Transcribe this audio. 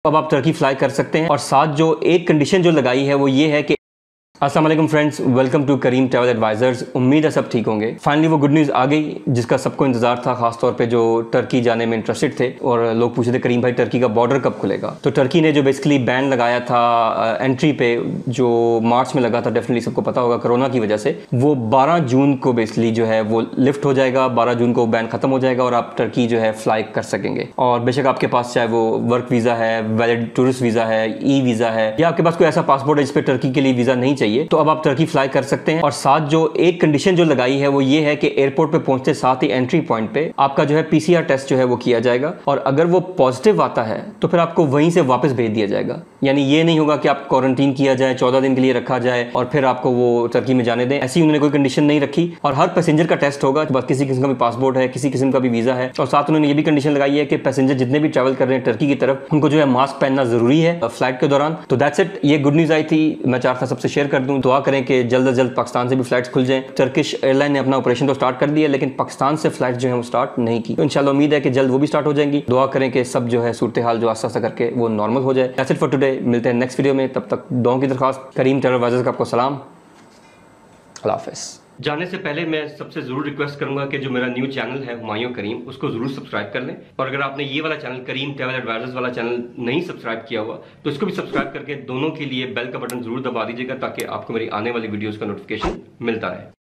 अब आप Turkey fly कर सकते हैं। और साथ जो एक कंडीशन जो लगाई है वो ये है कि अस्सलाम वालेकुम friends, welcome to Karim travel advisors. उम्मीद है सब ठीक होंगे। फाइनली वो गुड न्यूज़ आ गई जिसका सबको इंतजार था, खासतौर पे जो टर्की जाने में इंटरेस्टेड थे और लोग पूछे थे करीम भाई टर्की का बॉर्डर कब खुलेगा। तो टर्की ने जो बेसिकली बैन लगाया था एंट्री पे, जो मार्च में लगा था, डेफिनेटली सबको पता होगा कोरोना की वजह से, वो 12 जून को बेसिकली जो है वो लिफ्ट हो जाएगा। 12 जून को बैन खत्म हो जाएगा और आप टर्की जो है फ्लाई कर सकेंगे। और बेशक आपके पास चाहे वो वर्क वीज़ा है, वैलिड टूरिस्ट वीज़ा है, ई वीज़ा है, या आपके पास कोई ऐसा पासपोर्ट है जिस पे टर्की के लिए वीज़ा नहीं चाहिए, तो अब आप टर्की फ्लाई कर सकते हैं। और साथ जो एक कंडीशन जो लगाई है वो ये है कि एयरपोर्ट पे पहुंचते साथ ही एंट्री पॉइंट पे आपका जो है पीसीआर टेस्ट जो है वो किया जाएगा, और अगर वो पॉजिटिव आता है तो फिर आपको वहीं से वापस भेज दिया जाएगा। यानी ये नहीं होगा कि आप क्वारंटीन किया जाए, 14 दिन के लिए रखा जाए और फिर आपको वो टर्की में जाने दें। ऐसी उन्होंने कोई कंडीशन नहीं रखी। और हर पैसेंजर का टेस्ट होगा, बस किसी किस्म का भी पासपोर्ट है, किसी किस्म का भी वीजा है। और साथ उन्होंने ये भी कंडीशन लगाई है कि पैसेंजर जितने भी ट्रैवल कर रहे हैं टर्की की तरफ, उनको जो है मास्क पहनना जरूरी है फ्लाइट के दौरान। तो दैट्स इट, ये गुड न्यूज़ आई थी, मैं चाहता सबसे शेयर कर दूं। दुआ करें कि जल्द से जल्द पाकिस्तान से भी फ्लाइट्स खुल जाएं। टर्किश एयरलाइन ने अपना ऑपरेशन तो स्टार्ट कर दिया, लेकिन पाकिस्तान से फ्लाइट जो है वो स्टार्ट नहीं की। तो इंशाल्लाह उम्मीद है कि जल्द वो भी स्टार्ट हो जाएंगी। दुआ करें कि सब जो है सूरत हाल जो आस्ता आस्ता करके वो नॉर्मल हो जाए। दैट्स इट फॉर टुडे, मिलते हैं नेक्स्ट वीडियो में। तब तक दुआओं की दरख्वास्त। करीम ट्रैवल एडवाइजर्स का आपको सलाम, अल्लाह हाफ़िज़। जाने से पहले मैं सबसे ज़रूर रिक्वेस्ट करूंगा कि जो मेरा न्यू चैनल है हुमायूं करीम, उसको ज़रूर सब्सक्राइब कर लें। और अगर आपने ये वाला चैनल करीम ट्रैवल एडवाइजर्स वाला चैनल नहीं सब्सक्राइब किया हुआ तो इसको भी सब्सक्राइब करके दोनों के लिए बेल का बटन ज़रूर दबा दीजिएगा, ताकि आपको मेरी आने वाली वीडियोज़ का नोटिफिकेशन मिलता रहे।